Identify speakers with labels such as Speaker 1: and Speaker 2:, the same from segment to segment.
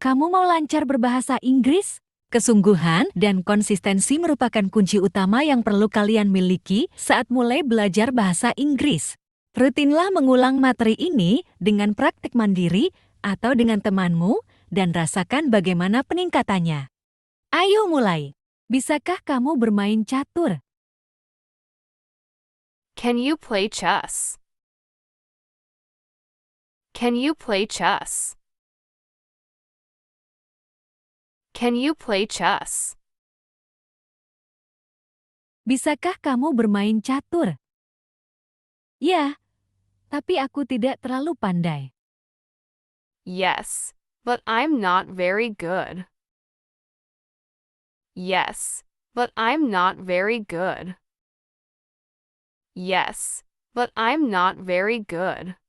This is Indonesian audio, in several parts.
Speaker 1: Kamu mau lancar berbahasa Inggris? Kesungguhan dan konsistensi merupakan kunci utama yang perlu kalian miliki saat mulai belajar bahasa Inggris. Rutinlah mengulang materi ini dengan praktik mandiri atau dengan temanmu dan rasakan bagaimana peningkatannya. Ayo mulai. Bisakah kamu bermain catur?
Speaker 2: Can you play chess? Can you play chess? Can you play chess?
Speaker 1: Bisakah kamu bermain catur? Ya, tapi aku tidak terlalu pandai.
Speaker 2: Yes, but I'm not very good. Yes, but I'm not very good. Yes, but I'm not very good.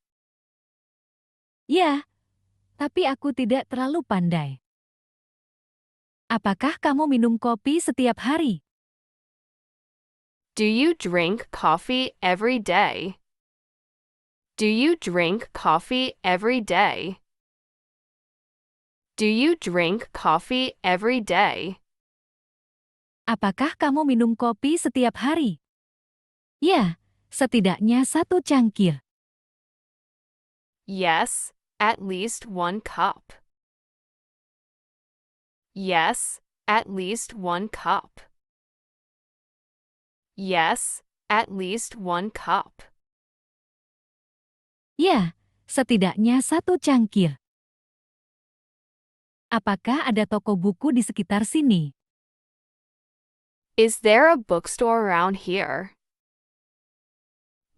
Speaker 1: Ya, tapi aku tidak terlalu pandai. Apakah kamu minum kopi setiap hari?
Speaker 2: Do you drink coffee every day? Do you drink coffee every day? Do you drink coffee every day?
Speaker 1: Apakah kamu minum kopi setiap hari? Ya, setidaknya 1 cangkir.
Speaker 2: Yes, at least 1 cup. Yes, at least 1 cup. Yes, at least 1 cup.
Speaker 1: Ya, setidaknya 1 cangkir. Apakah ada toko buku di sekitar sini?
Speaker 2: Is there a bookstore around here?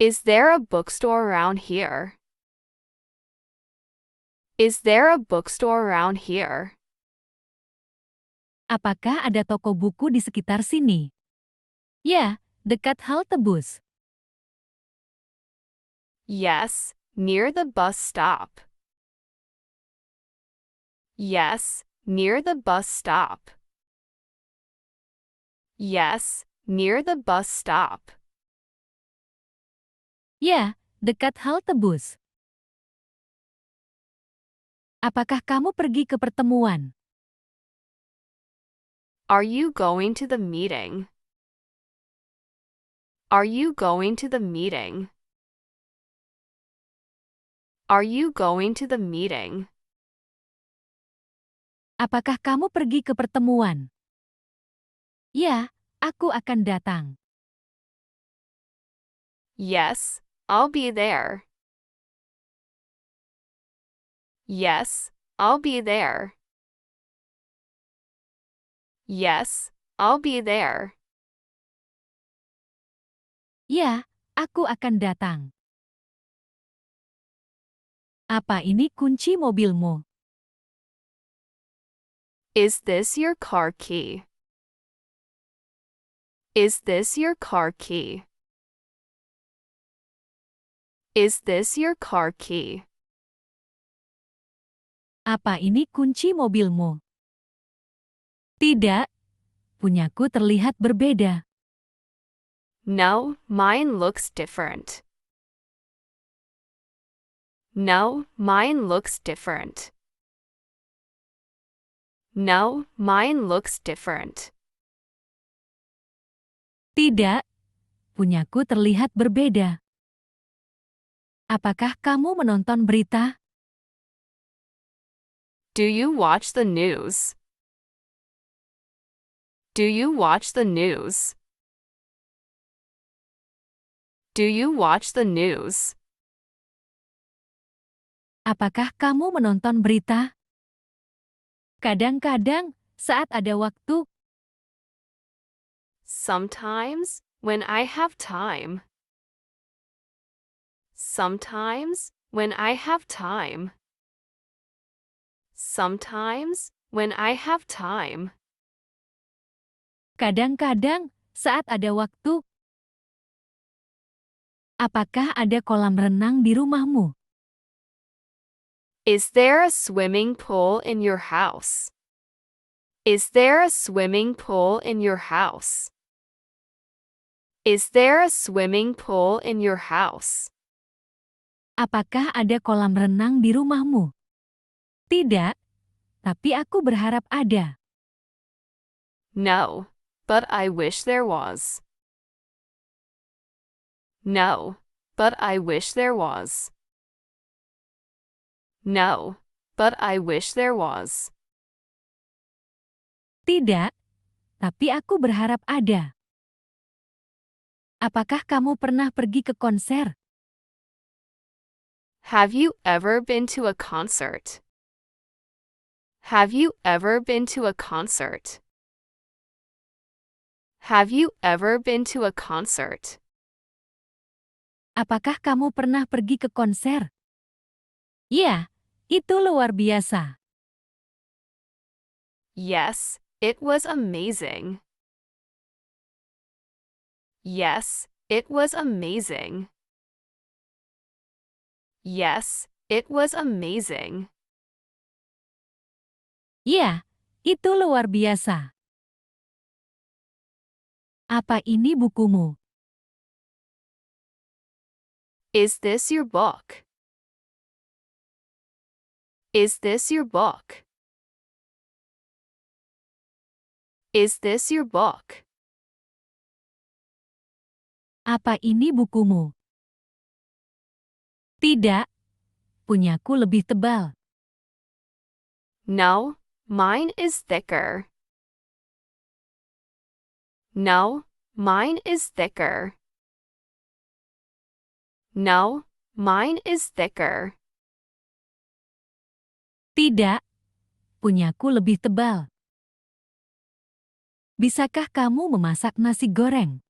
Speaker 2: Is there a bookstore around here? Is there a bookstore around here?
Speaker 1: Apakah ada toko buku di sekitar sini? Ya, dekat halte bus.
Speaker 2: Yes, near the bus stop. Yes, near the bus stop. Yes, near the bus stop.
Speaker 1: Ya, dekat halte bus. Apakah kamu pergi ke pertemuan?
Speaker 2: Are you going to the meeting? Are you going to the meeting? Are you going to the meeting?
Speaker 1: Apakah kamu pergi ke pertemuan? Ya, aku akan datang.
Speaker 2: Yes, I'll be there. Yes, I'll be there. Yes, I'll be there.
Speaker 1: Ya, aku akan datang. Apa ini kunci mobilmu?
Speaker 2: Is this your car key? Is this your car key? Is this your car key?
Speaker 1: Apa ini kunci mobilmu? Tidak, punyaku terlihat berbeda.
Speaker 2: No, mine looks different. No, mine looks different. No, mine looks different.
Speaker 1: Tidak, punyaku terlihat berbeda. Apakah kamu menonton berita?
Speaker 2: Do you watch the news? Do you watch the news? Do you watch the news?
Speaker 1: Apakah kamu menonton berita? Kadang-kadang, saat ada waktu,
Speaker 2: Sometimes, when I have time. Sometimes, when I have time. Sometimes, when I have time.
Speaker 1: kadang-kadang, saat ada waktu. Apakah ada kolam renang di rumahmu?
Speaker 2: Is there a swimming pool in your house? Is there a swimming pool in your house? Is there a swimming pool in your house?
Speaker 1: Apakah ada kolam renang di rumahmu? Tidak, tapi aku berharap ada.
Speaker 2: No, but I wish there was. No, but I wish there was. No, but I wish there was.
Speaker 1: Tidak, tapi aku berharap ada. Apakah kamu pernah pergi ke konser?
Speaker 2: Have you ever been to a concert? Have you ever been to a concert? Have you ever been to a concert?
Speaker 1: Apakah kamu pernah pergi ke konser? Ya, itu luar biasa.
Speaker 2: Yes, it was amazing. Yes, it was amazing. Yes, it was amazing.
Speaker 1: Ya, itu luar biasa. Apa ini bukumu?
Speaker 2: Is this your book? Is this your book? Is this your book?
Speaker 1: Apa ini bukumu? Tidak, punyaku lebih tebal.
Speaker 2: No, mine is thicker. No, mine is thicker. No, mine is thicker.
Speaker 1: Tidak, punyaku lebih tebal. Bisakah kamu memasak nasi goreng?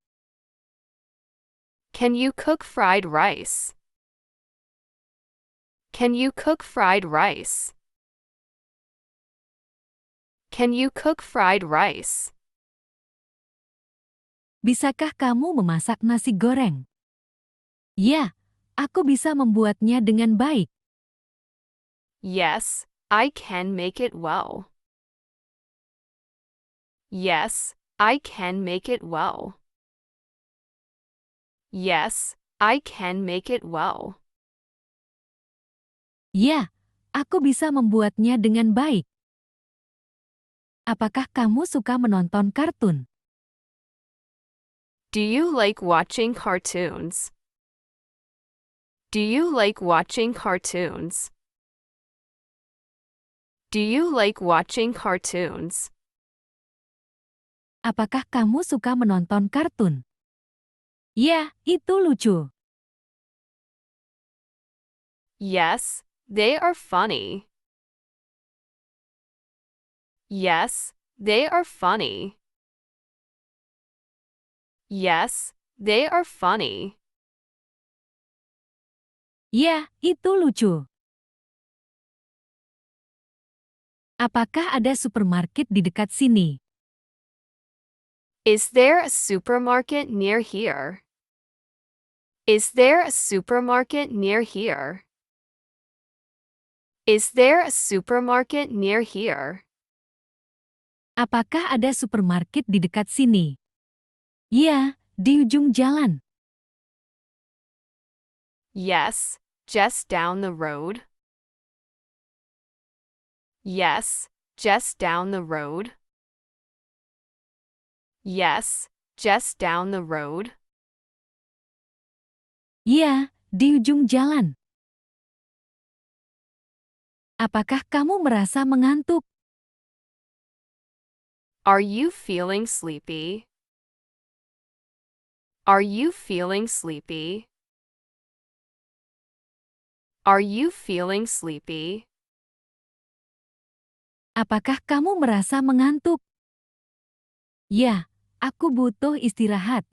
Speaker 2: Can you cook fried rice? Can you cook fried rice? Can you cook fried rice?
Speaker 1: Bisakah kamu memasak nasi goreng? Ya, aku bisa membuatnya dengan baik.
Speaker 2: Yes, I can make it well. Yes, I can make it well. Yes, I can make it well.
Speaker 1: Ya, aku bisa membuatnya dengan baik. Apakah kamu suka menonton kartun?
Speaker 2: Do you like watching cartoons? Do you like watching cartoons? Do you like watching cartoons?
Speaker 1: Apakah kamu suka menonton kartun? Ya, itu lucu.
Speaker 2: Yes, they are funny. Yes, they are funny. Yes, they are funny.
Speaker 1: Ya, itu lucu. Apakah ada supermarket di dekat sini?
Speaker 2: Is there a supermarket near here? Is there a supermarket near here? Is there a supermarket near here?
Speaker 1: Apakah ada supermarket di dekat sini? Ya, di ujung jalan.
Speaker 2: Yes, just down the road. Yes, just down the road. Yes, just down the road.
Speaker 1: Ya, di ujung jalan. Apakah kamu merasa mengantuk?
Speaker 2: Are you feeling sleepy? Are you feeling sleepy? Are you feeling sleepy?
Speaker 1: Apakah kamu merasa mengantuk? Ya, aku butuh istirahat.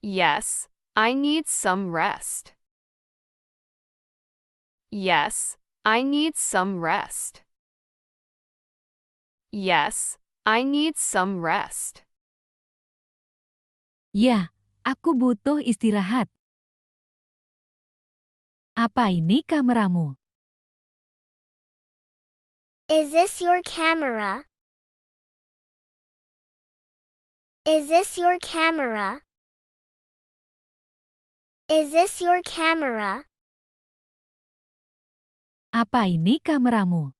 Speaker 2: Yes, I need some rest. Yes, I need some rest. Yes, I need some rest.
Speaker 1: Ya, aku butuh istirahat. Apa ini kameramu?
Speaker 3: Is this your camera? Is this your camera? Is this your camera?
Speaker 1: Apa ini kameramu?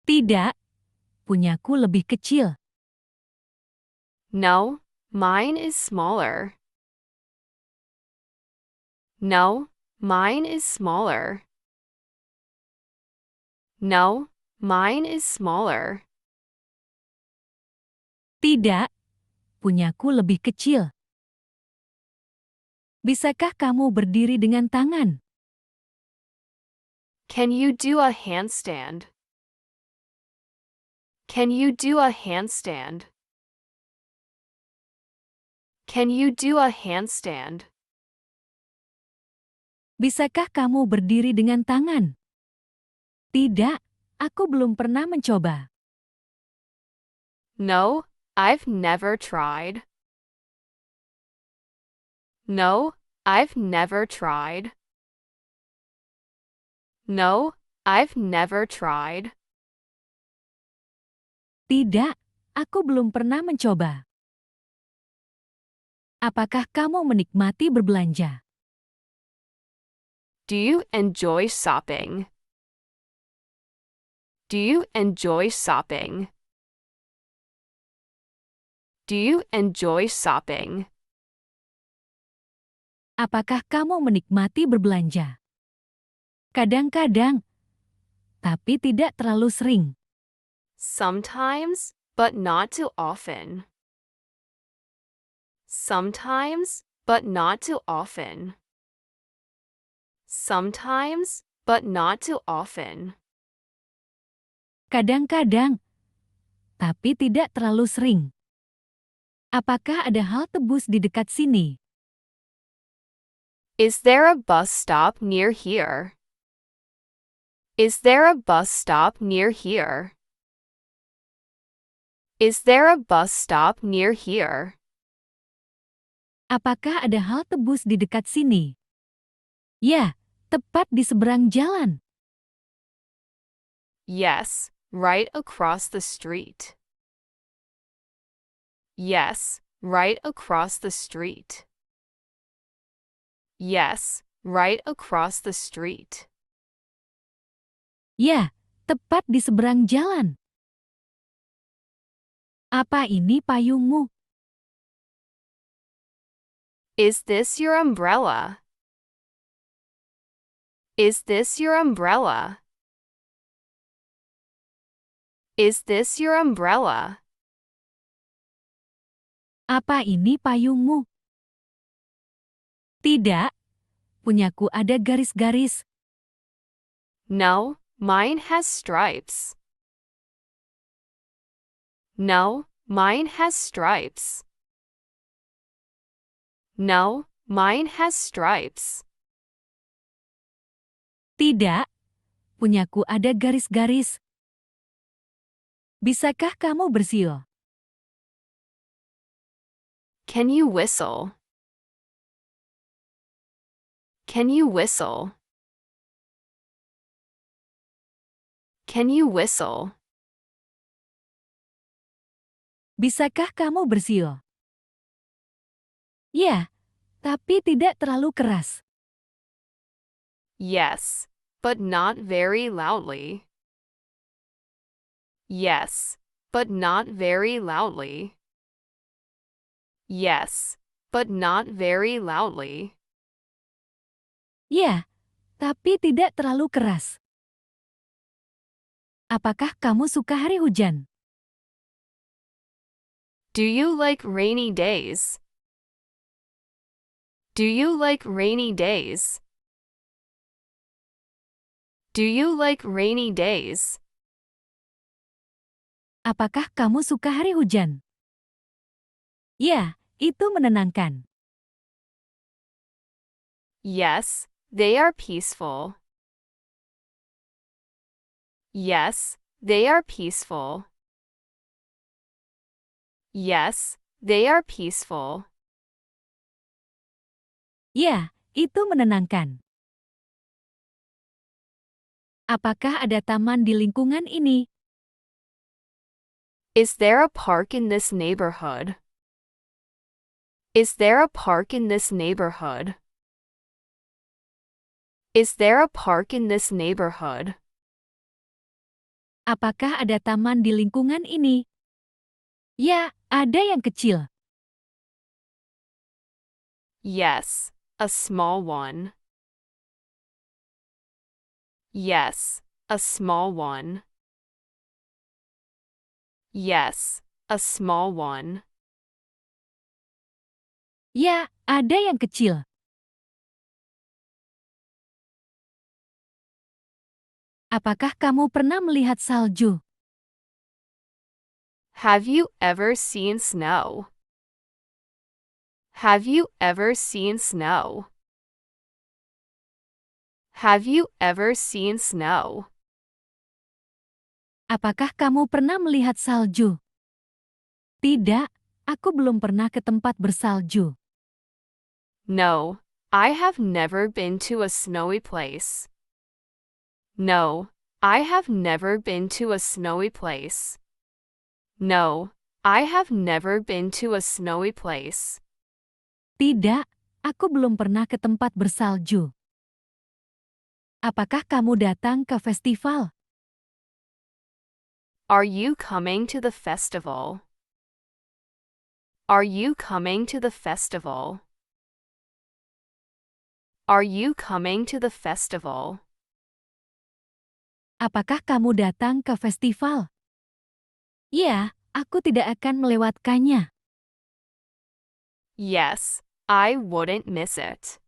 Speaker 1: Tidak, punyaku lebih kecil.
Speaker 2: No, mine is smaller. No, mine is smaller. No, mine is smaller.
Speaker 1: Tidak, punyaku lebih kecil. Bisakah kamu berdiri dengan tangan?
Speaker 2: Can you do a handstand? Can you do a handstand? Can you do a handstand?
Speaker 1: Bisakah kamu berdiri dengan tangan? Tidak, aku belum pernah mencoba.
Speaker 2: No, I've never tried. No, I've never tried. No, I've never tried.
Speaker 1: Tidak, aku belum pernah mencoba. Apakah kamu menikmati berbelanja?
Speaker 2: Do you enjoy shopping? Do you enjoy shopping? Do you enjoy shopping?
Speaker 1: Apakah kamu menikmati berbelanja? Kadang-kadang, tapi tidak terlalu sering.
Speaker 2: Sometimes, but not too often. Sometimes, but not too often. Sometimes, but not too often.
Speaker 1: Kadang-kadang, tapi tidak terlalu sering. Apakah ada hal tebus di dekat sini?
Speaker 2: Is there a bus stop near here? Is there a bus stop near here? Is there a bus stop near here?
Speaker 1: Apakah ada hal tebus di dekat sini? Ya, tepat di seberang jalan.
Speaker 2: Yes, right across the street. Yes, right across the street. Yes, right across the street.
Speaker 1: Ya, tepat di seberang jalan. Apa ini payungmu?
Speaker 2: Is this your umbrella? Is this your umbrella? Is this your umbrella?
Speaker 1: Apa ini payungmu? Tidak, punyaku ada garis-garis.
Speaker 2: No, mine has stripes. No, mine has stripes. No, mine has stripes.
Speaker 1: Tidak, punyaku ada garis-garis. Bisakah kamu bersiul?
Speaker 2: Can you whistle? Can you whistle? Can you whistle?
Speaker 1: Bisakah kamu bersiul? Ya, tapi tidak terlalu keras.
Speaker 2: Yes, but not very loudly. Yes, but not very loudly. Yes, but not very loudly.
Speaker 1: Ya, tapi tidak terlalu keras. Apakah kamu suka hari hujan?
Speaker 2: Do you like rainy days? Do you like rainy days? Do you like rainy days?
Speaker 1: Apakah kamu suka hari hujan? Ya, itu menenangkan.
Speaker 2: Yes, they are peaceful. Yes, they are peaceful. Yes, they are peaceful.
Speaker 1: Ya, itu menenangkan. Apakah ada taman di lingkungan ini?
Speaker 2: Is there a park in this neighborhood? Is there a park in this neighborhood? Is there a park in this neighborhood?
Speaker 1: Apakah ada taman di lingkungan ini? Ya, ada yang kecil.
Speaker 2: Yes, a small one. Yes, a small one. Yes, a small one.
Speaker 1: Ya, ada yang kecil. Apakah kamu pernah melihat salju?
Speaker 2: Have you ever seen snow? Have you ever seen snow? Have you ever seen snow?
Speaker 1: Apakah kamu pernah melihat salju? Tidak, aku belum pernah ke tempat bersalju.
Speaker 2: No, I have never been to a snowy place. No, I have never been to a snowy place. No, I have never been to a snowy place.
Speaker 1: Tidak, aku belum pernah ke tempat bersalju. Apakah kamu datang ke festival?
Speaker 2: Are you coming to the festival? Are you coming to the festival? Are you coming to the festival?
Speaker 1: Apakah kamu datang ke festival? Ya, aku tidak akan melewatkannya.
Speaker 2: Yes, I wouldn't miss it.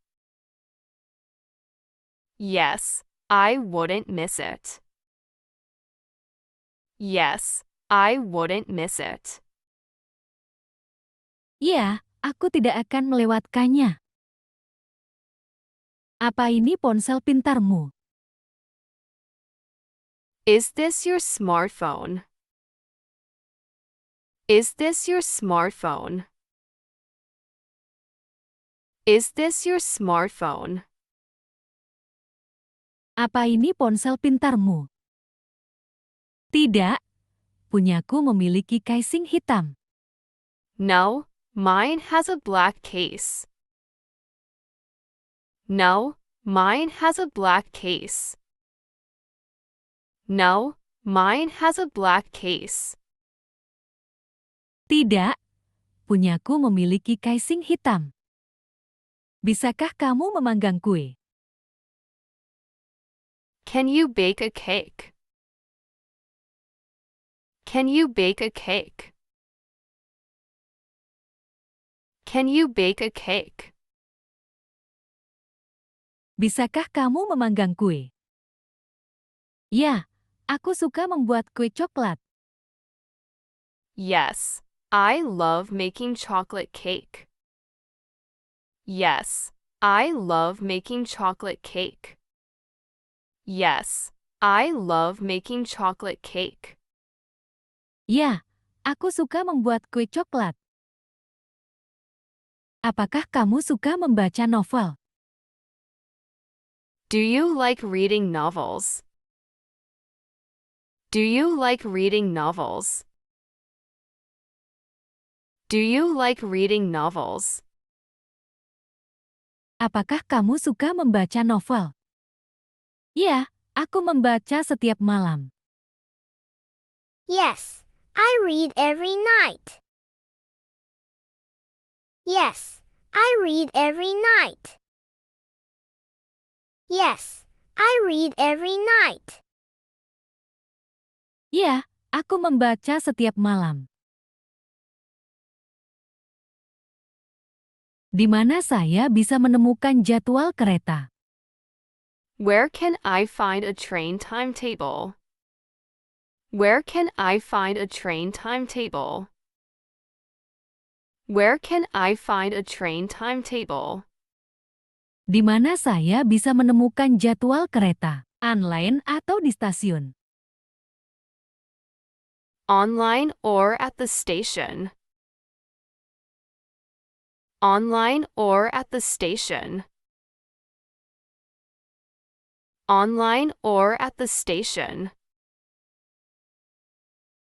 Speaker 2: Yes, I wouldn't miss it. Yes, I wouldn't miss it.
Speaker 1: Ya, aku tidak akan melewatkannya. Apa ini ponsel pintarmu?
Speaker 2: Is this your smartphone? Is this your smartphone? Is this your smartphone?
Speaker 1: Apa ini ponsel pintarmu? Tidak, punyaku memiliki casing hitam.
Speaker 2: No, mine has a black case. No, mine has a black case. No, mine has a black case.
Speaker 1: Tidak, punyaku memiliki casing hitam. Bisakah kamu memanggang kue?
Speaker 2: Can you bake a cake? Can you bake a cake? Can you bake a cake?
Speaker 1: Bisakah kamu memanggang kue? Ya, aku suka membuat kue coklat.
Speaker 2: Yes, I love making chocolate cake. Yes, I love making chocolate cake. Yes, I love making chocolate cake.
Speaker 1: Ya, aku suka membuat kue coklat. Apakah kamu suka membaca novel?
Speaker 2: Do you like reading novels? Do you like reading novels? Do you like reading novels?
Speaker 1: Apakah kamu suka membaca novel? Ya, aku membaca setiap malam.
Speaker 3: Yes, I read every night. Yes, I read every night. Yes, I read every night.
Speaker 1: Ya, aku membaca setiap malam. Di mana saya bisa menemukan jadwal kereta?
Speaker 2: Where can I find a train timetable? Where can I find a train timetable? Where can I find a train timetable?
Speaker 1: Di mana saya bisa menemukan jadwal kereta? Online atau di stasiun?
Speaker 2: Online or at the station? Online or at the station? Online or at the station?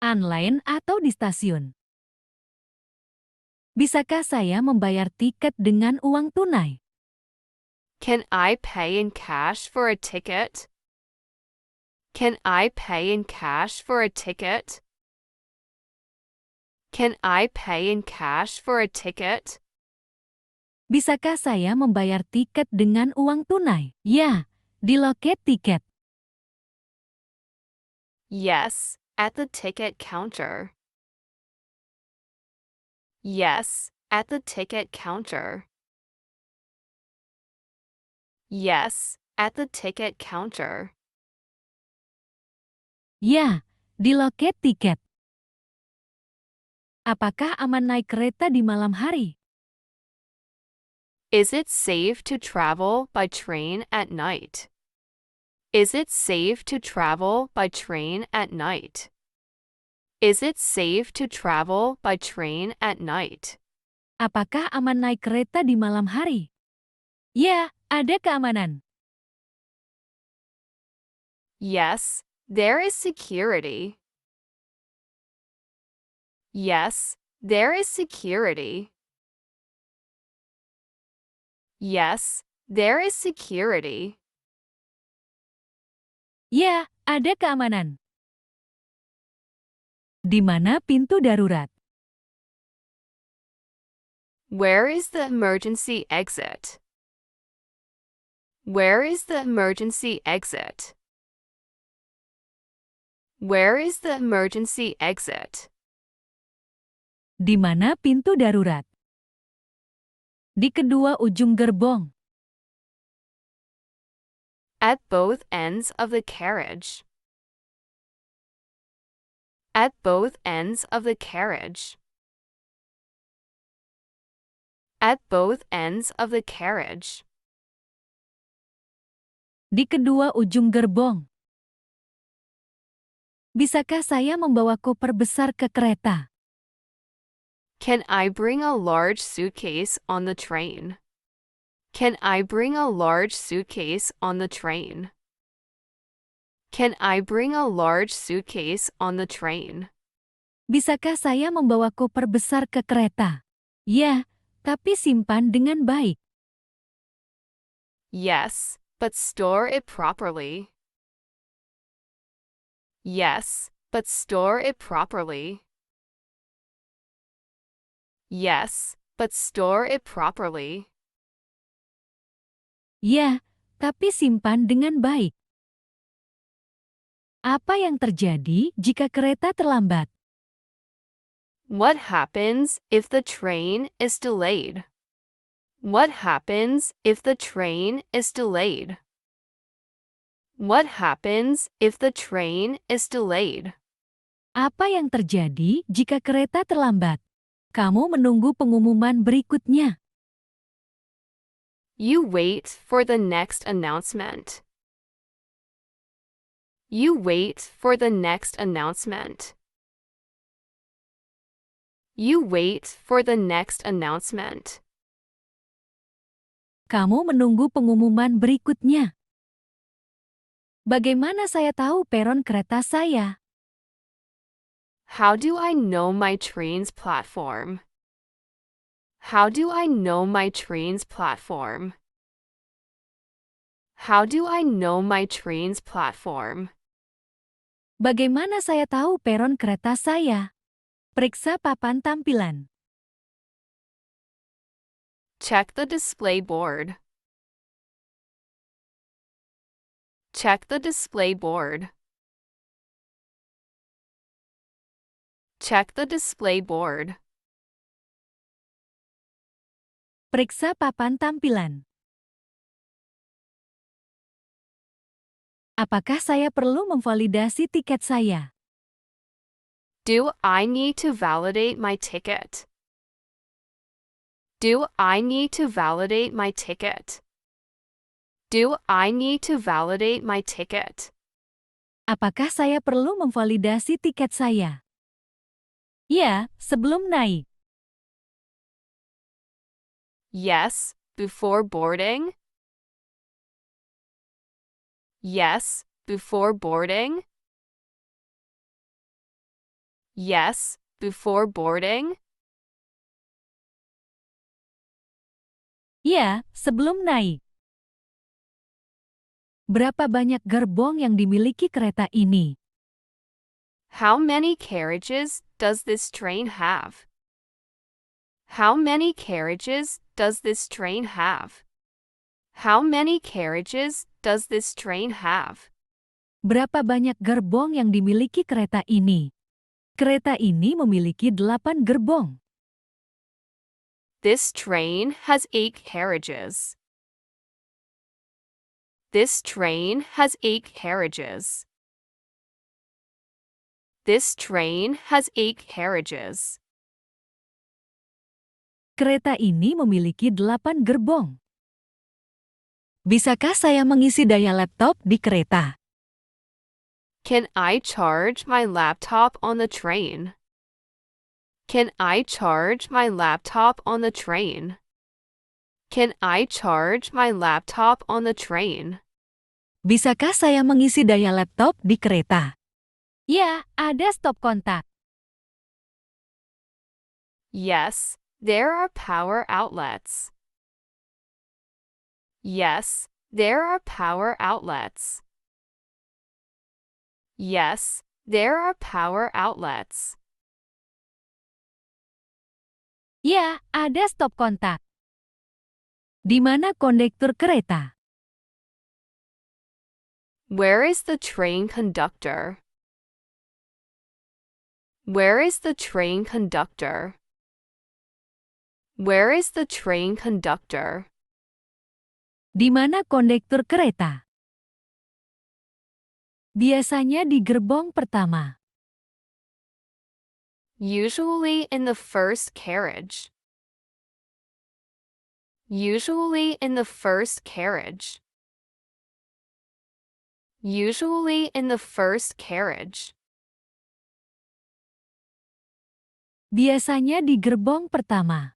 Speaker 1: Online atau di stasiun? Bisakah saya membayar tiket dengan uang tunai?
Speaker 2: Can I pay in cash for a ticket? Can I pay in cash for a ticket? Can I pay in cash for a ticket?
Speaker 1: Bisakah saya membayar tiket dengan uang tunai? Ya, di loket tiket.
Speaker 2: Yes, at the ticket counter. Yes, at the ticket counter. Yes, at the ticket counter.
Speaker 1: Ya, di loket tiket. Apakah aman naik kereta di malam hari?
Speaker 2: Is it safe to travel by train at night? Is it safe to travel by train at night? Is it safe to travel by train at night?
Speaker 1: Apakah aman naik kereta di malam hari? Ya, ada keamanan.
Speaker 2: Yes, there is security. Yes, there is security. Yes, there is security.
Speaker 1: Ya, ada keamanan. Di mana pintu darurat?
Speaker 2: Where is the emergency exit? Where is the emergency exit? Where is the emergency exit?
Speaker 1: Di mana pintu darurat? Di kedua ujung gerbong.
Speaker 2: At both ends of the carriage. At both ends of the carriage. At both ends of the carriage.
Speaker 1: Di kedua ujung gerbong. Bisakah saya membawa koper besar ke kereta?
Speaker 2: Can I bring a large suitcase on the train? Can I bring a large suitcase on the train? Can I bring a large suitcase on the train?
Speaker 1: Bisakah saya membawa koper besar ke kereta? Ya, tapi simpan dengan baik.
Speaker 2: Yes, but store it properly. Yes, but store it properly. Yes, but store it properly.
Speaker 1: Ya, tapi simpan dengan baik. Apa yang terjadi jika kereta terlambat?
Speaker 2: What happens if the train is delayed? What happens if the train is delayed? What happens if the train is delayed?
Speaker 1: Apa yang terjadi jika kereta terlambat? Kamu menunggu pengumuman berikutnya.
Speaker 2: You wait for the next announcement. You wait for the next announcement. You wait for the next announcement.
Speaker 1: Kamu menunggu pengumuman berikutnya. Bagaimana saya tahu peron kereta saya?
Speaker 2: How do I know my train's platform? How do I know my train's platform? How do I know my train's platform?
Speaker 1: Bagaimana saya tahu peron kereta saya? Periksa papan tampilan.
Speaker 2: Check the display board. Check the display board. Check the display board.
Speaker 1: Periksa papan tampilan. Apakah saya perlu memvalidasi tiket saya?
Speaker 2: Do I need to validate my ticket? Do I need to validate my ticket? Do I need to validate my ticket?
Speaker 1: Apakah saya perlu memvalidasi tiket saya? Ya, sebelum naik.
Speaker 2: Yes, before boarding. Yes, before boarding. Yes, before boarding.
Speaker 1: Ya, sebelum naik. Berapa banyak gerbong yang dimiliki kereta ini?
Speaker 2: How many carriages does this train have? How many carriages does this train have? How many carriages does this train have?
Speaker 1: Berapa banyak gerbong yang dimiliki kereta ini? Kereta ini memiliki 8 gerbong.
Speaker 2: This train has 8 carriages. This train has 8 carriages. This train has 8 carriages.
Speaker 1: Kereta ini memiliki 8 gerbong. Bisakah saya mengisi daya laptop di kereta?
Speaker 2: Can I charge my laptop on the train? Can I charge my laptop on the train? Can I charge my laptop on the train?
Speaker 1: Bisakah saya mengisi daya laptop di kereta? Ya, ada stop kontak.
Speaker 2: Yes, there are power outlets. Yes, there are power outlets. Yes, there are power outlets.
Speaker 1: Ya, ada stop kontak. Di mana kondektur kereta?
Speaker 2: Where is the train conductor? Where is the train conductor? Where is the train conductor?
Speaker 1: Di mana kondektur kereta? Biasanya di gerbong pertama.
Speaker 2: Usually in the first carriage. Usually in the first carriage. Usually in the first carriage.
Speaker 1: Biasanya di gerbong pertama.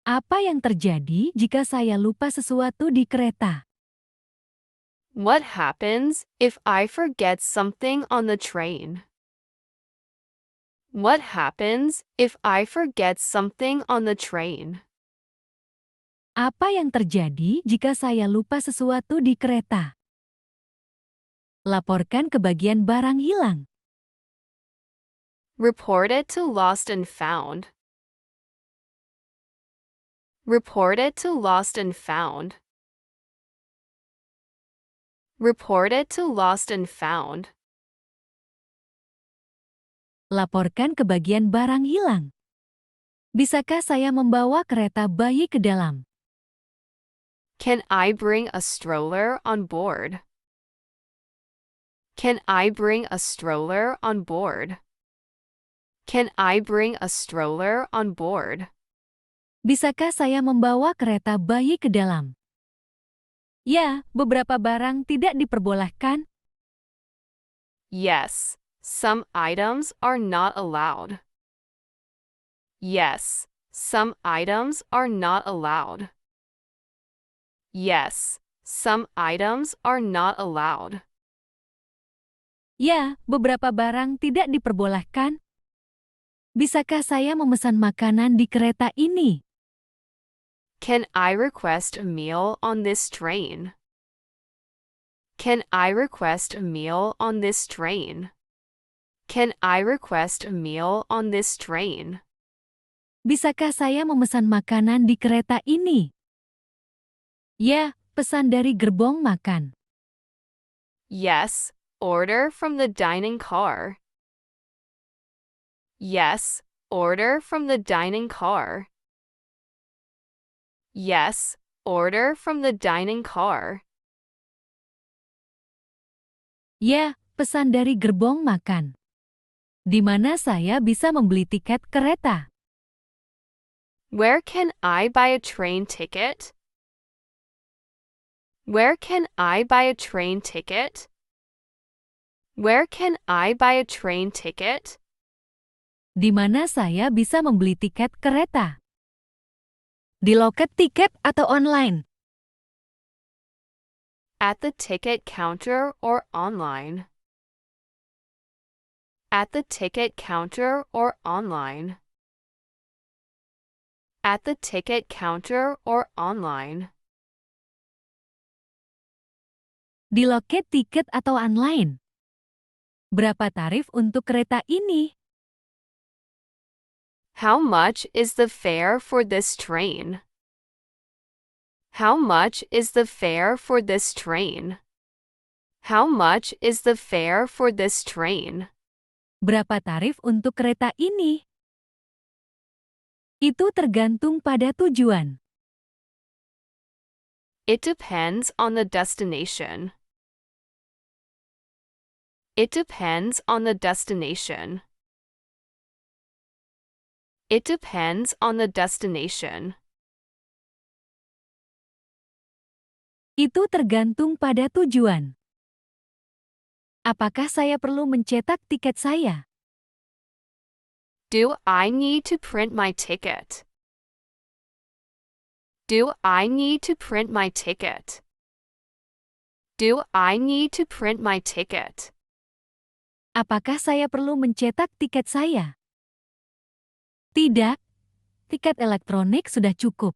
Speaker 1: Apa yang terjadi jika saya lupa sesuatu di kereta?
Speaker 2: What happens if I forget something on the train? What happens if I forget something on the train?
Speaker 1: Apa yang terjadi jika saya lupa sesuatu di kereta? Laporkan ke bagian barang hilang.
Speaker 2: Report it to Lost and Found. Report it to Lost and Found. Report it to Lost and Found.
Speaker 1: Laporkan ke bagian barang hilang. Bisakah saya membawa kereta bayi ke dalam?
Speaker 2: Can I bring a stroller on board? Can I bring a stroller on board? Can I bring a stroller on board?
Speaker 1: Bisakah saya membawa kereta bayi ke dalam? Ya, beberapa barang tidak diperbolehkan.
Speaker 2: Yes, some items are not allowed. Yes, some items are not allowed. Yes, some items are not allowed.
Speaker 1: Ya, beberapa barang tidak diperbolehkan. Bisakah saya memesan makanan di kereta ini?
Speaker 2: Can I request a meal on this train? Can I request a meal on this train? Can I request a meal on this train?
Speaker 1: Bisakah saya memesan makanan di kereta ini? Ya, pesan dari gerbong makan.
Speaker 2: Yes, order from the dining car. Yes, order from the dining car. Yes, order from the dining car.
Speaker 1: Ya, pesan dari gerbong makan. Di mana saya bisa membeli tiket kereta?
Speaker 2: Where can I buy a train ticket? Where can I buy a train ticket? Where can I buy a train ticket?
Speaker 1: Di mana saya bisa membeli tiket kereta? Di loket tiket atau online?
Speaker 2: At the ticket counter or online. At the ticket counter or online. At the ticket counter or online.
Speaker 1: Di loket tiket atau online? Berapa tarif untuk kereta ini?
Speaker 2: How much is the fare for this train? How much is the fare for this train? How much is the fare for this train?
Speaker 1: Berapa tarif untuk kereta ini? Itu tergantung pada tujuan.
Speaker 2: It depends on the destination. It depends on the destination. It depends on the destination.
Speaker 1: Itu tergantung pada tujuan. Apakah saya perlu mencetak tiket saya?
Speaker 2: Do I need to print my ticket? Do I need to print my ticket? Do I need to print my ticket?
Speaker 1: Apakah saya perlu mencetak tiket saya? Tidak, tiket elektronik sudah cukup.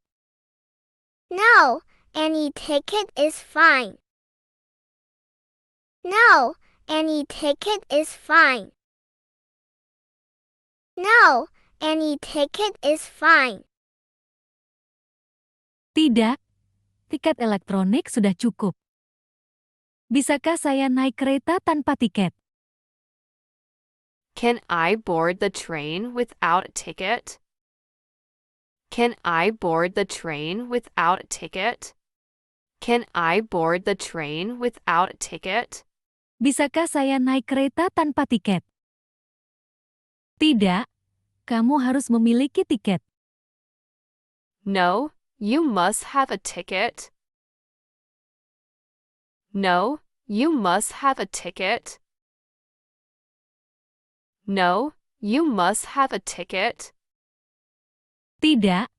Speaker 3: No, any ticket is fine. No, any ticket is fine. No, any ticket is fine.
Speaker 1: Tidak, tiket elektronik sudah cukup. Bisakah saya naik kereta tanpa tiket?
Speaker 2: Can I board the train without a ticket? Can I board the train without a ticket? Can I board the train without a ticket?
Speaker 1: Bisakah saya naik kereta tanpa tiket? Tidak, kamu harus memiliki tiket.
Speaker 2: No, you must have a ticket. No, you must have a ticket. No, you must have a ticket.
Speaker 1: Tidak,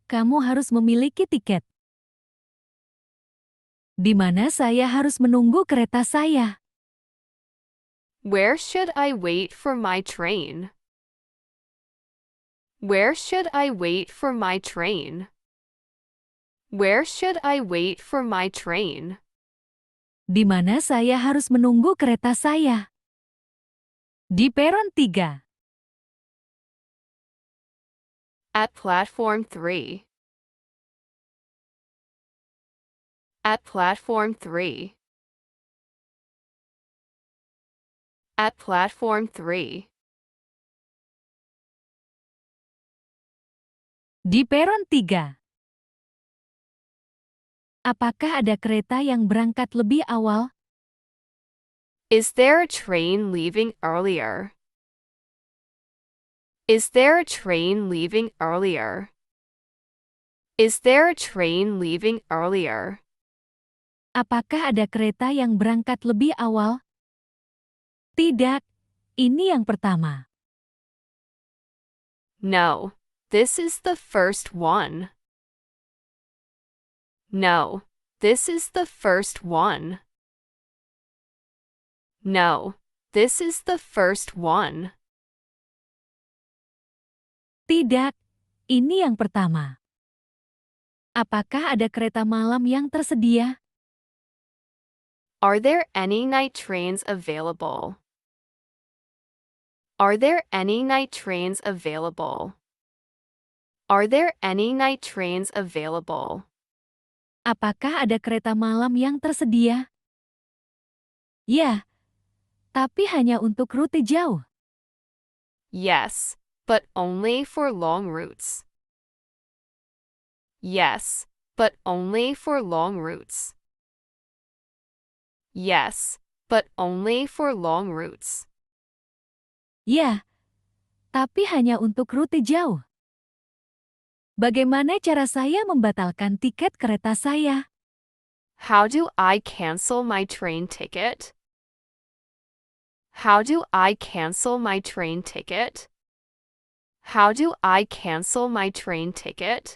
Speaker 1: kamu harus memiliki tiket. Di mana saya harus menunggu kereta saya?
Speaker 2: Where should I wait for my train? Where should I wait for my train? Where should I wait for my train?
Speaker 1: Di mana saya harus menunggu kereta saya? Di peron 3.
Speaker 2: At platform 3. At platform 3. At platform 3.
Speaker 1: Di peron 3. Apakah ada kereta yang berangkat lebih awal?
Speaker 2: Is there a train leaving earlier? Is there a train leaving earlier? Is there a train leaving earlier?
Speaker 1: Apakah ada kereta yang berangkat lebih awal? Tidak, ini yang pertama.
Speaker 2: No, this is the first one. No, this is the first one. No, this is the first one.
Speaker 1: Tidak, ini yang pertama. Apakah ada kereta malam yang tersedia?
Speaker 2: Are there any night trains available? Are there any night trains available? Are there any night trains available?
Speaker 1: Apakah ada kereta malam yang tersedia? Ya, tapi hanya untuk rute jauh.
Speaker 2: Yes, but only for long routes. Yes, but only for long routes. Yes, but only for long routes.
Speaker 1: Ya, tapi hanya untuk rute jauh. Bagaimana cara saya membatalkan tiket kereta saya?
Speaker 2: How do I cancel my train ticket? How do I cancel my train ticket? How do I cancel my train ticket?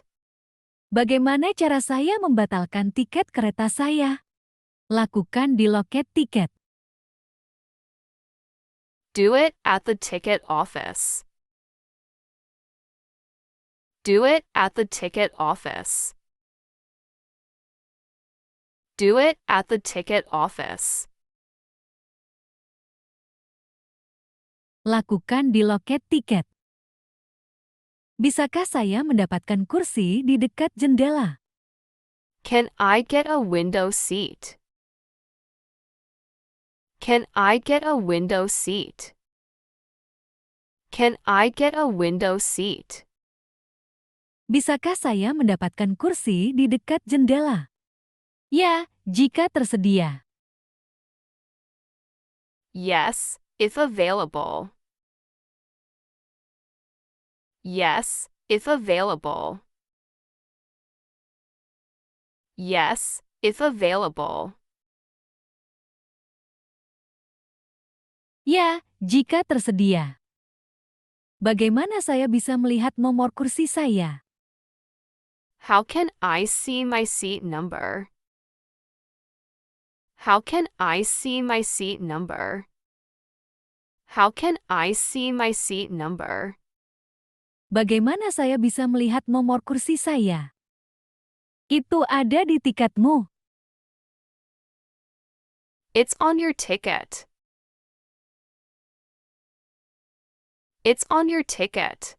Speaker 1: Bagaimana cara saya membatalkan tiket kereta saya? Lakukan di loket tiket.
Speaker 2: Do it at the ticket office. Do it at the ticket office. Do it at the ticket office.
Speaker 1: Lakukan di loket tiket. Bisakah saya mendapatkan kursi di dekat jendela?
Speaker 2: Can I get a window seat? Can I get a window seat? Can I get a window seat?
Speaker 1: Bisakah saya mendapatkan kursi di dekat jendela? Ya, jika tersedia.
Speaker 2: Yes, if available. Yes, if available. Yes, if available.
Speaker 1: Ya, jika tersedia. Bagaimana saya bisa melihat nomor kursi saya?
Speaker 2: How can I see my seat number? How can I see my seat number? How can I see my seat number?
Speaker 1: Bagaimana saya bisa melihat nomor kursi saya? Itu ada di tiketmu.
Speaker 2: It's on your ticket. It's on your ticket.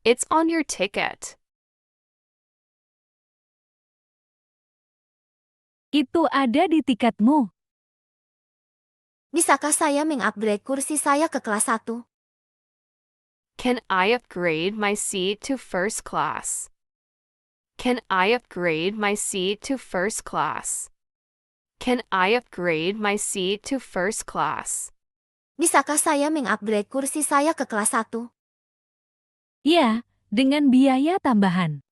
Speaker 2: It's on your ticket.
Speaker 1: Itu ada di tiketmu.
Speaker 4: Bisakah saya mengupgrade kursi saya ke kelas 1?
Speaker 2: Can I upgrade my seat to first class? Can I upgrade my seat to first class? Can I upgrade my seat to first class?
Speaker 4: Bisakah saya mengupgrade kursi saya ke kelas 1?
Speaker 1: Ya, dengan biaya tambahan.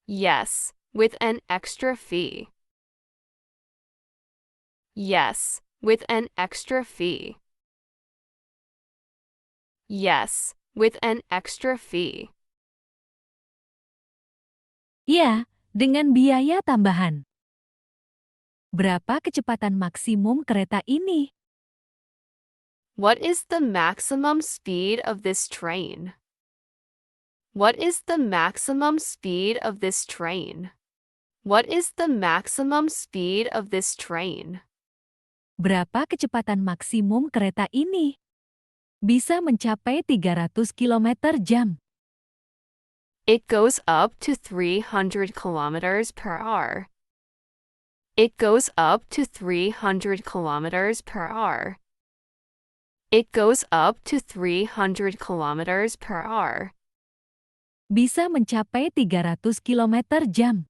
Speaker 2: Yes, with an extra fee. Yes, with an extra fee. Yes, with an extra fee.
Speaker 1: Ya, dengan biaya tambahan. Berapa kecepatan maksimum kereta ini?
Speaker 2: What is the maximum speed of this train? What is the maximum speed of this train? What is the maximum speed of this train?
Speaker 1: Berapa kecepatan maksimum kereta ini? Bisa mencapai 300 km jam.
Speaker 2: It goes up to 300 kilometers per hour. It goes up to 300 kilometers per hour. It goes up to 300 kilometers per hour.
Speaker 1: Bisa mencapai 300 km jam.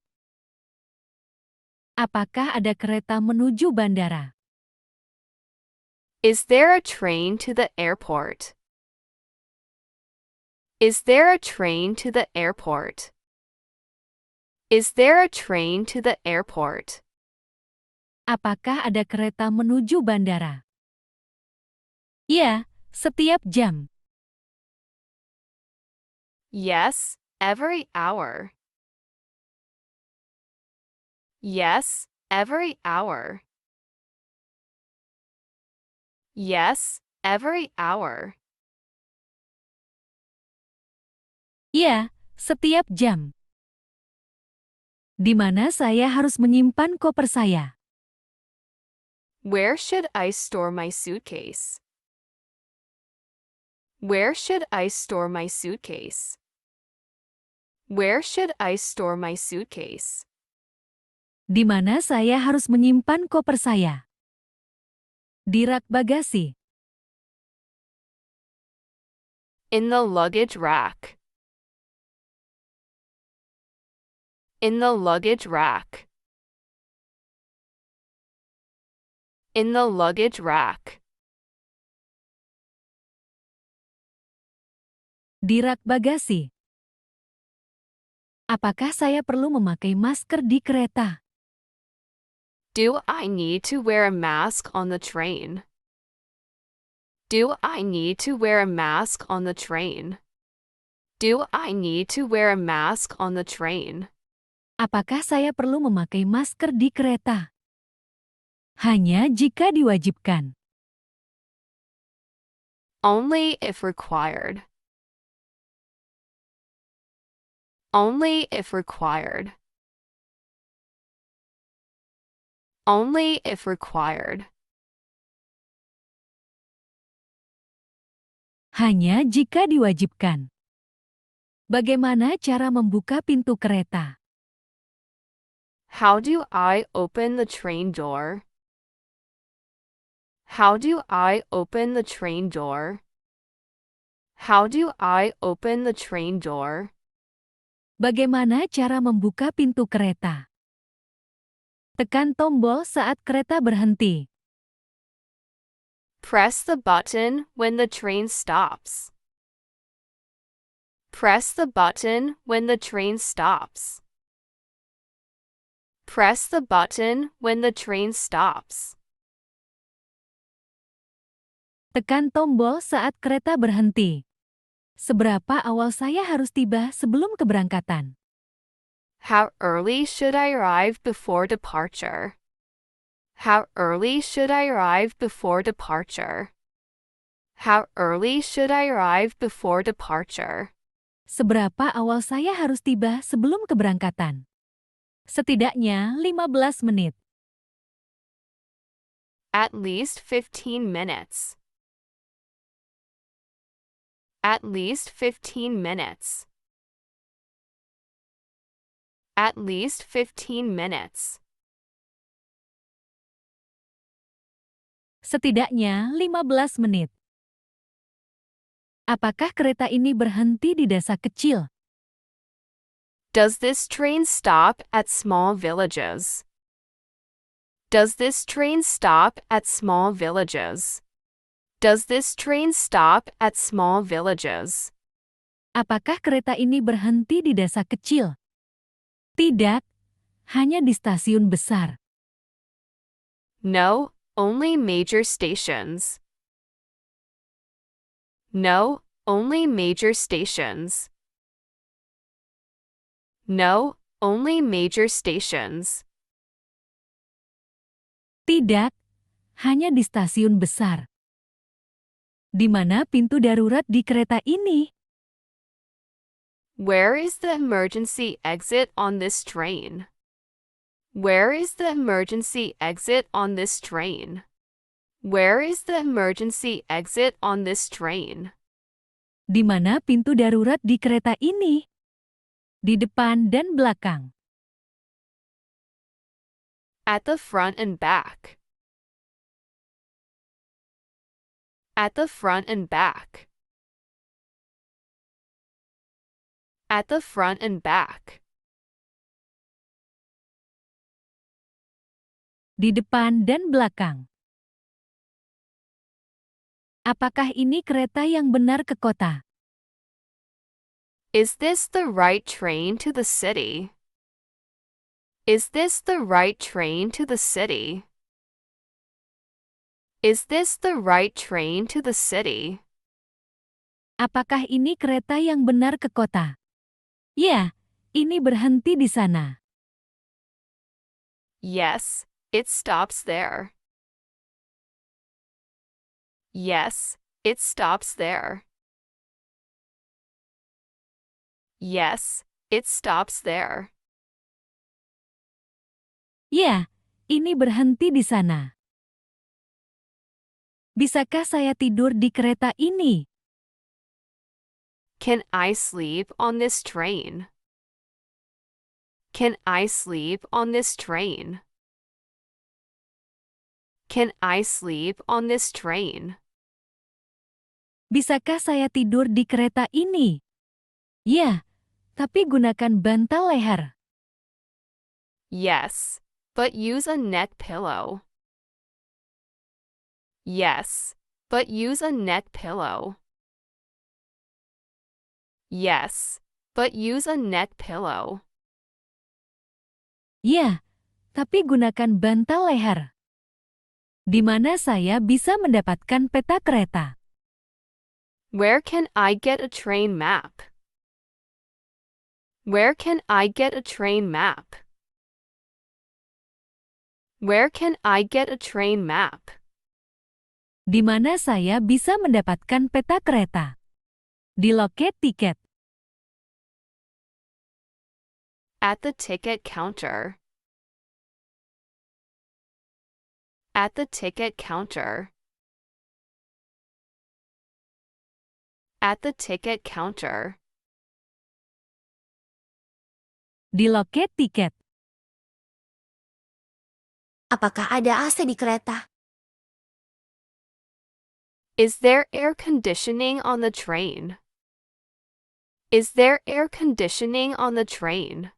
Speaker 1: Apakah ada kereta menuju bandara?
Speaker 2: Is there a train to the airport? Is there a train to the airport? Is there a train to the airport?
Speaker 1: Apakah ada kereta menuju bandara? Ya, setiap jam.
Speaker 2: Yes, every hour. Yes, every hour. Yes, every hour.
Speaker 1: Ya, setiap jam. Di mana saya harus menyimpan koper saya?
Speaker 2: Where should I store my suitcase? Where should I store my suitcase? Where should I store my suitcase?
Speaker 1: Di mana saya harus menyimpan koper saya? Di rak bagasi.
Speaker 2: In the luggage rack. In the luggage rack. In the luggage rack.
Speaker 1: Di rak bagasi. Apakah saya perlu memakai masker di kereta?
Speaker 2: Do I need to wear a mask on the train? Do I need to wear a mask on the train? Do I need to wear a mask on the train?
Speaker 1: Apakah saya perlu memakai masker di kereta? Hanya jika diwajibkan.
Speaker 2: Only if required. Only if required. Only if required.
Speaker 1: Hanya jika diwajibkan. Bagaimana cara membuka pintu kereta?
Speaker 2: How do I open the train door? How do I open the train door? How do I open the train door?
Speaker 1: Bagaimana cara membuka pintu kereta? Tekan tombol saat kereta berhenti.
Speaker 2: Press the button when the train stops. Press the button when the train stops. Press the button when the train stops.
Speaker 1: Tekan tombol saat kereta berhenti. Seberapa awal saya harus tiba sebelum keberangkatan?
Speaker 2: How early should I arrive before departure? How early should I arrive before departure? How early should I arrive before departure?
Speaker 1: Seberapa awal saya harus tiba sebelum keberangkatan? Setidaknya 15 menit.
Speaker 2: At least 15 minutes. At least 15 minutes. At least 15 minutes.
Speaker 1: Setidaknya 15 menit. Apakah kereta ini berhenti di desa kecil?
Speaker 2: Does this train stop at small villages? Does this train stop at small villages? Does this train stop at small villages?
Speaker 1: Apakah kereta ini berhenti di desa kecil? Tidak, hanya di stasiun besar.
Speaker 2: No, only major stations. No, only major stations. No, only major stations.
Speaker 1: Tidak, hanya di stasiun besar. Di mana pintu darurat di kereta ini?
Speaker 2: Where is the emergency exit on this train? Where is the emergency exit on this train? Where is the emergency exit on this train?
Speaker 1: Di mana pintu darurat di kereta ini? Di depan dan belakang.
Speaker 2: At the front and back. At the front and back. At the front and back.
Speaker 1: Di depan dan belakang. Apakah ini kereta yang benar ke kota?
Speaker 2: Is this the right train to the city? Is this the right train to the city? Is this the right train to the city?
Speaker 1: Apakah ini kereta yang benar ke kota? Ya, ini berhenti di sana.
Speaker 2: Yes, it stops there. Yes, it stops there. Yes, it stops there.
Speaker 1: Ya, ini berhenti di sana. Bisakah saya tidur di kereta ini?
Speaker 2: Can I sleep on this train? Can I sleep on this train? Can I sleep on this train?
Speaker 1: Bisakah saya tidur di kereta ini? Ya, tapi gunakan bantal leher.
Speaker 2: Yes, but use a neck pillow. Yes, but use a neck pillow. Yes, but use a neck pillow.
Speaker 1: Ya, tapi gunakan bantal leher. Di mana saya bisa mendapatkan peta kereta?
Speaker 2: Where can I get a train map? Where can I get a train map? Where can I get a train map?
Speaker 1: Di mana saya bisa mendapatkan peta kereta? Di loket tiket.
Speaker 2: At the ticket counter. At the ticket counter. At the ticket counter.
Speaker 1: Di loket tiket.
Speaker 4: Apakah ada AC di kereta?
Speaker 2: Is there air conditioning on the train? Is there air conditioning on the train?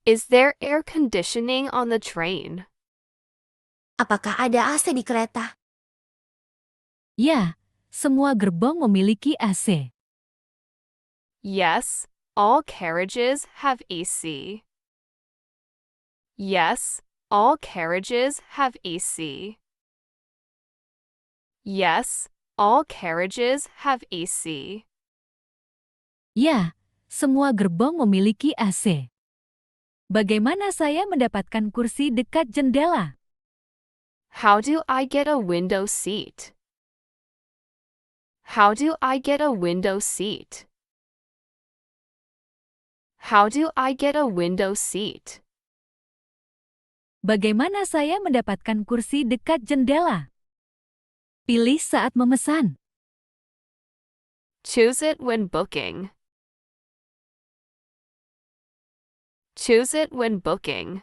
Speaker 2: Is there air conditioning on the train?
Speaker 4: Apakah ada AC di kereta?
Speaker 1: Ya, semua gerbong memiliki AC.
Speaker 2: Yes, all carriages have AC. Yes, all carriages have AC. Yes, all carriages have AC.
Speaker 1: Ya, semua gerbong memiliki AC. Bagaimana saya mendapatkan kursi dekat jendela?
Speaker 2: How do I get a window seat? How do I get a window seat? How do I get a window seat?
Speaker 1: Bagaimana saya mendapatkan kursi dekat jendela? Pilih saat memesan.
Speaker 2: Choose it when booking. Choose it when booking.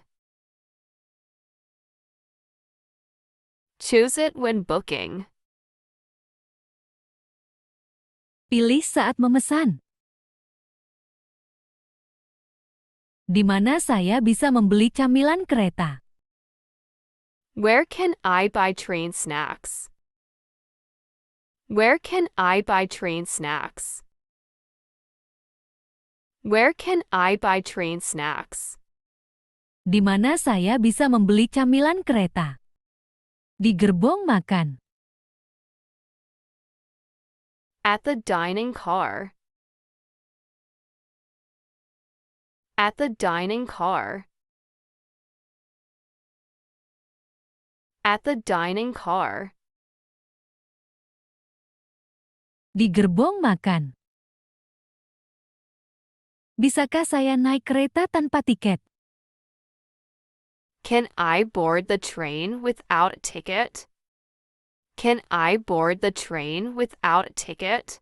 Speaker 2: Choose it when booking.
Speaker 1: Pilih saat memesan. Di mana saya bisa membeli camilan kereta?
Speaker 2: Where can I buy train snacks? Where can I buy train snacks? Where can I buy train snacks?
Speaker 1: Di mana saya bisa membeli camilan kereta? Di gerbong makan.
Speaker 2: At the dining car. At the dining car. At the dining car.
Speaker 1: Di gerbong makan. Bisakah saya naik kereta tanpa tiket?
Speaker 2: Can I board the train without a ticket? Can I board the train without a ticket?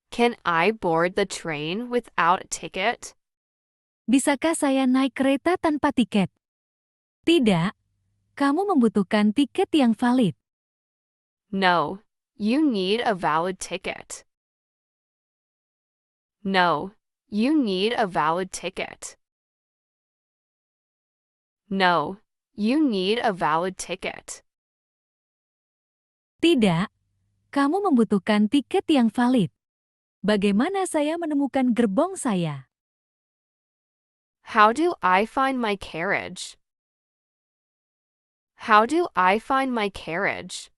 Speaker 2: Can I board the train without a ticket?
Speaker 1: Bisakah saya naik kereta tanpa tiket? Tidak. Kamu membutuhkan tiket yang valid.
Speaker 2: No, you need a valid ticket. No, you need a valid ticket. No, you need a valid ticket.
Speaker 1: Tidak. Kamu membutuhkan tiket yang valid. Bagaimana saya menemukan gerbong saya?
Speaker 2: How do I find my carriage? How do I find my carriage?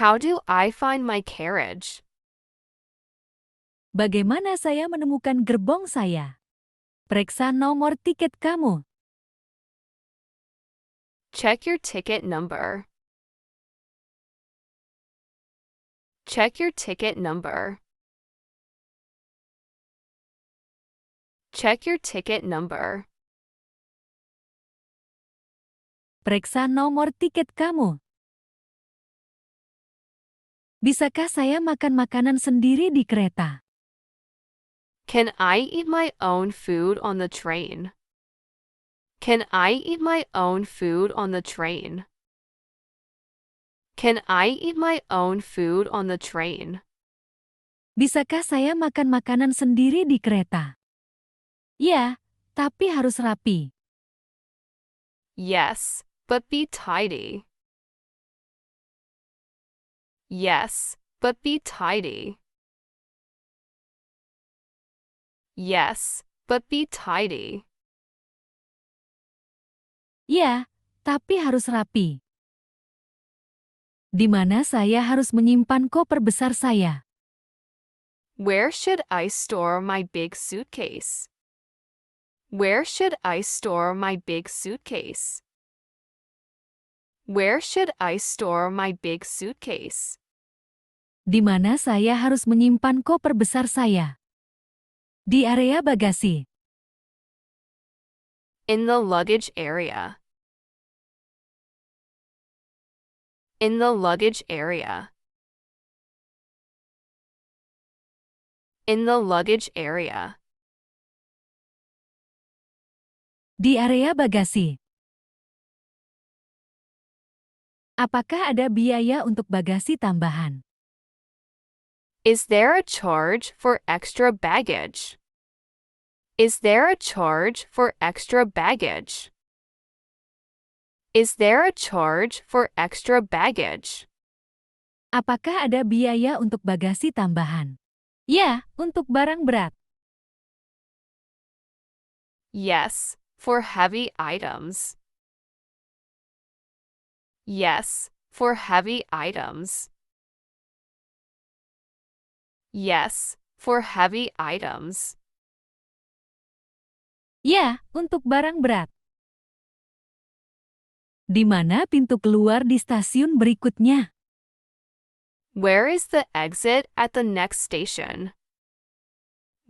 Speaker 2: How do I find my carriage?
Speaker 1: Bagaimana saya menemukan gerbong saya? Periksa nomor tiket kamu.
Speaker 2: Check your ticket number. Check your ticket number. Check your ticket number.
Speaker 1: Periksa nomor tiket kamu. Bisakah saya makan makanan sendiri di kereta?
Speaker 2: Can I eat my own food on the train? Can I eat my own food on the train? Can I eat my own food on the train?
Speaker 1: Bisakah saya makan makanan sendiri di kereta? Ya, tapi harus rapi.
Speaker 2: Yes, but be tidy. Yes, but be tidy. Yes, but be tidy.
Speaker 1: Ya, tapi harus rapi. Di mana saya harus menyimpan koper besar saya?
Speaker 2: Where should I store my big suitcase? Where should I store my big suitcase? Where should I store my big suitcase?
Speaker 1: Di mana saya harus menyimpan koper besar saya? Di area bagasi.
Speaker 2: In the luggage area. In the luggage area. In the luggage area.
Speaker 1: Di area bagasi. Apakah ada biaya untuk bagasi tambahan?
Speaker 2: Is there a charge for extra baggage? Is there a charge for extra baggage? Is there a charge for extra baggage?
Speaker 1: Apakah ada biaya untuk bagasi tambahan? Ya, untuk barang berat.
Speaker 2: Yes, for heavy items. Yes, for heavy items. Yes, for heavy items.
Speaker 1: Ya, untuk barang berat. Di mana pintu keluar di stasiun berikutnya?
Speaker 2: Where is the exit at the next station?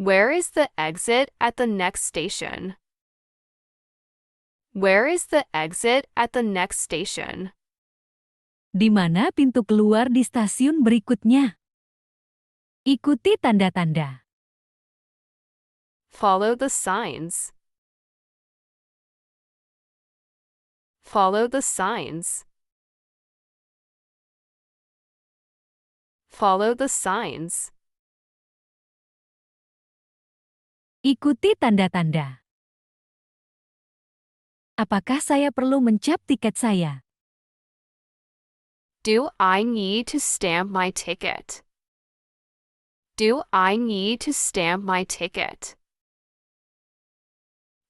Speaker 2: Where is the exit at the next station? Where is the exit at the next station?
Speaker 1: Di mana pintu keluar di stasiun berikutnya? Ikuti tanda-tanda.
Speaker 2: Follow the signs. Follow the signs. Follow the signs.
Speaker 1: Ikuti tanda-tanda. Apakah saya perlu mencap tiket saya?
Speaker 2: Do I need to stamp my ticket? Do I need to stamp my ticket?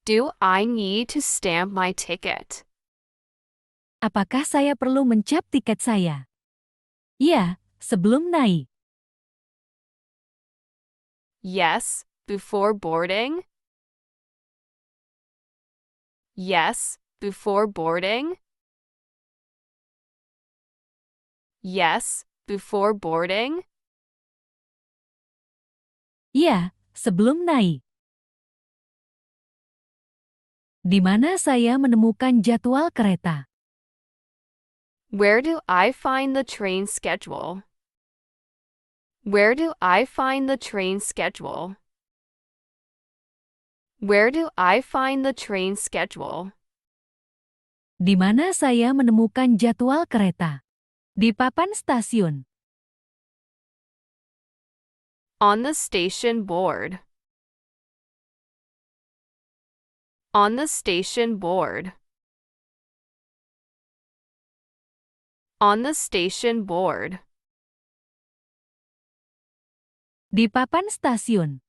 Speaker 2: Do I need to stamp my ticket?
Speaker 1: Apakah saya perlu mencap tiket saya? Ya, sebelum naik.
Speaker 2: Yes, before boarding. Yes, before boarding. Yes, before boarding.
Speaker 1: Ya, sebelum naik. Di mana saya menemukan jadwal kereta?
Speaker 2: Where do I find the train schedule? Where do I find the train schedule? Where do I find the train schedule?
Speaker 1: Di mana saya menemukan jadwal kereta? Di papan stasiun.
Speaker 2: On the station board. On the station board. On the station board.
Speaker 1: Di papan stasiun.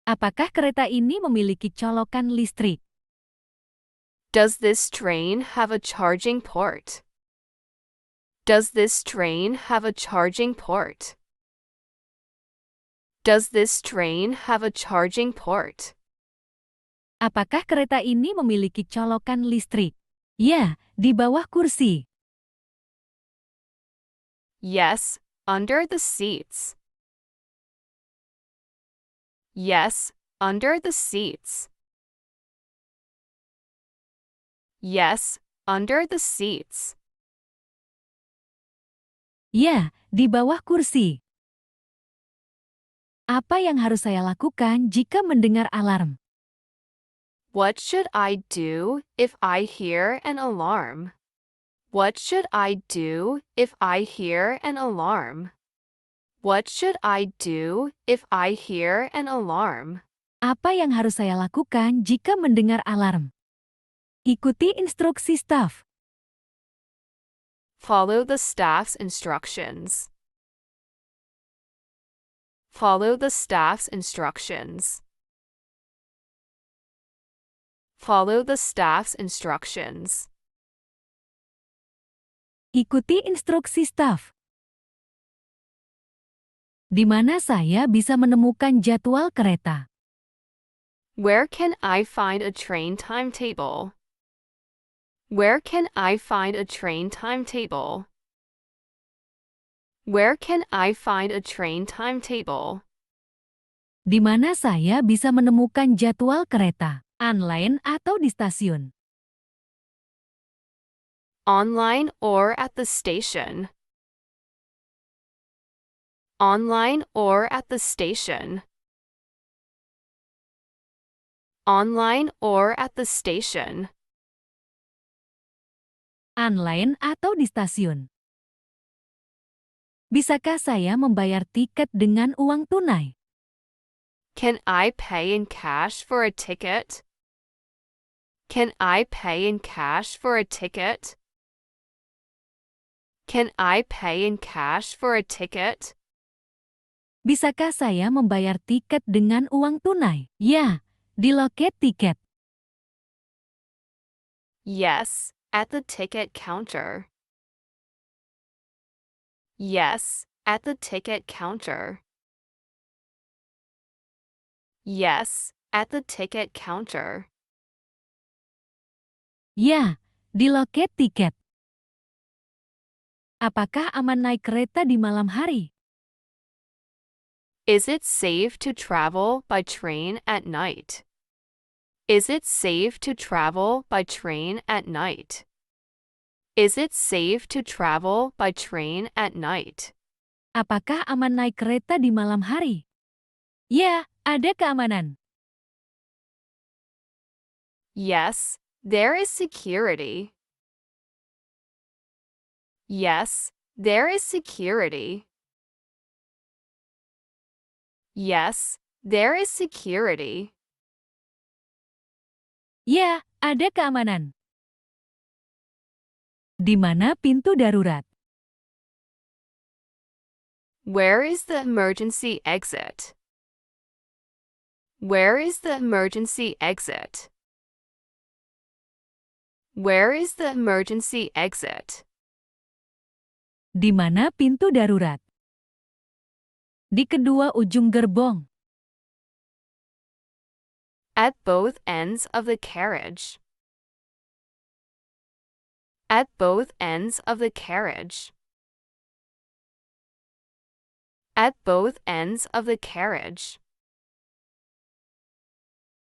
Speaker 1: Apakah kereta ini memiliki colokan listrik?
Speaker 2: Does this train have a charging port? Does this train have a charging port? Does this train have a charging port?
Speaker 1: Apakah kereta ini memiliki colokan listrik? Ya, di bawah kursi.
Speaker 2: Yes, under the seats. Yes, under the seats. Yes, under the seats.
Speaker 1: Ya, di bawah kursi. Apa yang harus saya lakukan jika mendengar alarm?
Speaker 2: What should I do if I hear an alarm? What should I do if I hear an alarm? What should I do if I hear an alarm?
Speaker 1: Apa yang harus saya lakukan jika mendengar alarm? Ikuti instruksi staf.
Speaker 2: Follow the staff's instructions. Follow the staff's instructions. Follow the staff's instructions.
Speaker 1: Ikuti instruksi staf. Di mana saya bisa menemukan jadwal kereta?
Speaker 2: Where can I find a train timetable? Where can I find a train timetable? Where can I find a train timetable?
Speaker 1: Di mana saya bisa menemukan jadwal kereta? Online atau di stasiun?
Speaker 2: Online or at the station? Online or at the station? Online or at the station?
Speaker 1: Online atau di stasiun? Bisakah saya membayar tiket dengan uang tunai?
Speaker 2: Can I pay in cash for a ticket? Can I pay in cash for a ticket? Can I pay in cash for a ticket?
Speaker 1: Bisakah saya membayar tiket dengan uang tunai? Ya, di loket tiket.
Speaker 2: Yes, at the ticket counter. Yes, at the ticket counter. Yes, at the ticket counter.
Speaker 1: Ya, di loket tiket. Apakah aman naik kereta di malam hari?
Speaker 2: Is it safe to travel by train at night? Is it safe to travel by train at night? Is it safe to travel by train at night?
Speaker 1: Apakah aman naik kereta di malam hari? Ya, ada keamanan.
Speaker 2: Yes, there is security. Yes, there is security. Yes, there is security.
Speaker 1: Ya, ada keamanan. Di mana pintu darurat?
Speaker 2: Where is the emergency exit? Where is the emergency exit? Where is the emergency exit?
Speaker 1: Di mana pintu darurat? Di kedua ujung gerbong.
Speaker 2: At both ends of the carriage. At both ends of the carriage. At both ends of the carriage.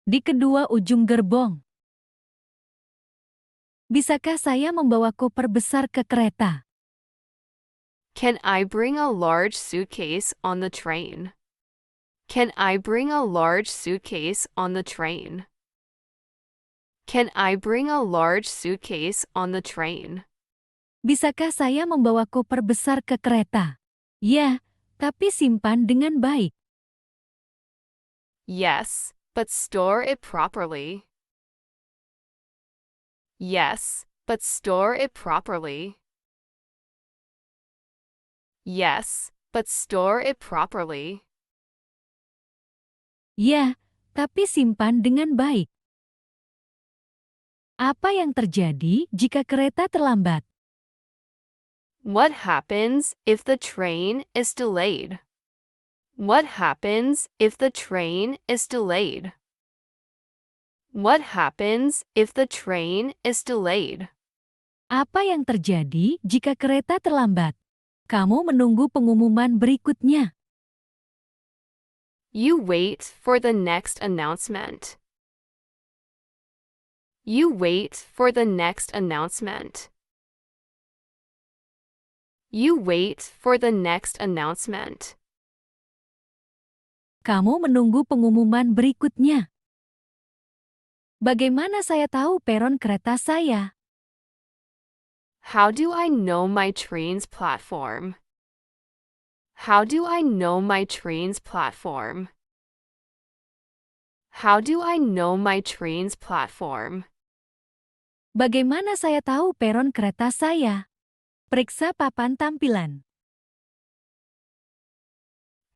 Speaker 1: Di kedua ujung gerbong. Bisakah saya membawa koper besar ke kereta?
Speaker 2: Can I bring a large suitcase on the train? Can I bring a large suitcase on the train? Can I bring a large suitcase on the train?
Speaker 1: Bisakah saya membawa koper besar ke kereta? Ya, tapi simpan dengan baik.
Speaker 2: Yes, but store it properly. Yes, but store it properly. Yes, but store it properly.
Speaker 1: Ya, tapi simpan dengan baik. Apa yang terjadi jika kereta terlambat?
Speaker 2: What happens if the train is delayed? What happens if the train is delayed? What happens if the train is delayed?
Speaker 1: Apa yang terjadi jika kereta terlambat? Kamu menunggu pengumuman berikutnya.
Speaker 2: You wait for the next announcement. You wait for the next announcement. You wait for the next announcement.
Speaker 1: Kamu menunggu pengumuman berikutnya. Bagaimana saya tahu peron kereta saya?
Speaker 2: How do I know my train's platform? How do I know my train's platform? How do I know my train's platform?
Speaker 1: Bagaimana saya tahu peron kereta saya? Periksa papan tampilan.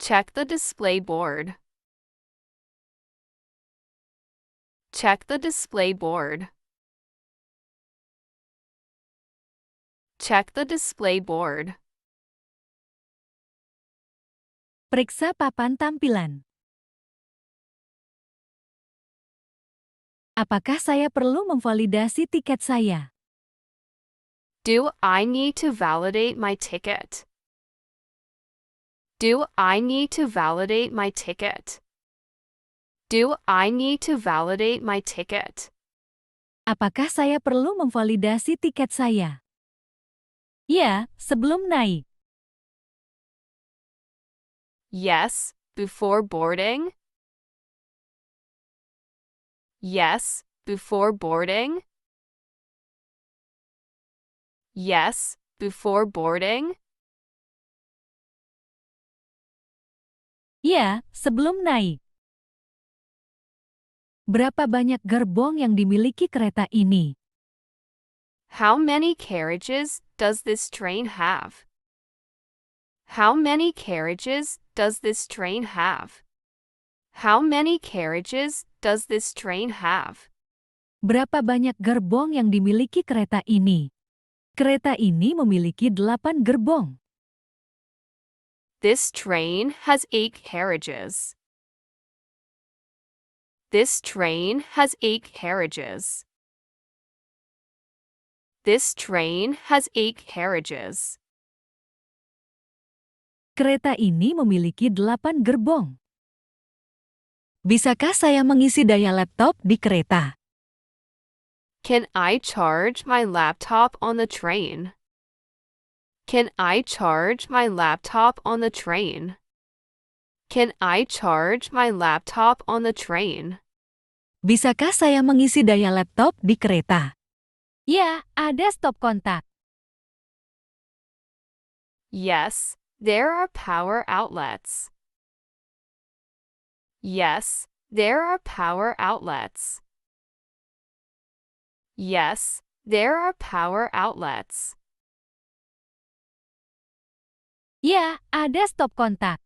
Speaker 2: Check the display board. Check the display board. Check the display board.
Speaker 1: Periksa papan tampilan. Apakah saya perlu memvalidasi tiket saya?
Speaker 2: Do I need to validate my ticket? Do I need to validate my ticket? Do I need to validate my ticket?
Speaker 1: Apakah saya perlu memvalidasi tiket saya? Ya, sebelum naik.
Speaker 2: Yes, before boarding. Yes, before boarding. Yes, before boarding.
Speaker 1: Ya, sebelum naik. Berapa banyak gerbong yang dimiliki kereta ini?
Speaker 2: How many carriages does this train have? How many carriages does this train have? How many carriages does this train have?
Speaker 1: Berapa banyak gerbong yang dimiliki kereta ini? Kereta ini memiliki 8 gerbong.
Speaker 2: This train has 8 carriages. This train has 8 carriages. This train has 8 carriages.
Speaker 1: Kereta ini memiliki 8 gerbong. Bisakah saya mengisi daya laptop di kereta?
Speaker 2: Can I charge my laptop on the train? Can I charge my laptop on the train? Can I charge my laptop on the train?
Speaker 1: Bisakah saya mengisi daya laptop di kereta? Ya, ada stop kontak.
Speaker 2: Yes, there are power outlets. Yes, there are power outlets. Yes, there are power outlets.
Speaker 1: Ya, ada stop kontak.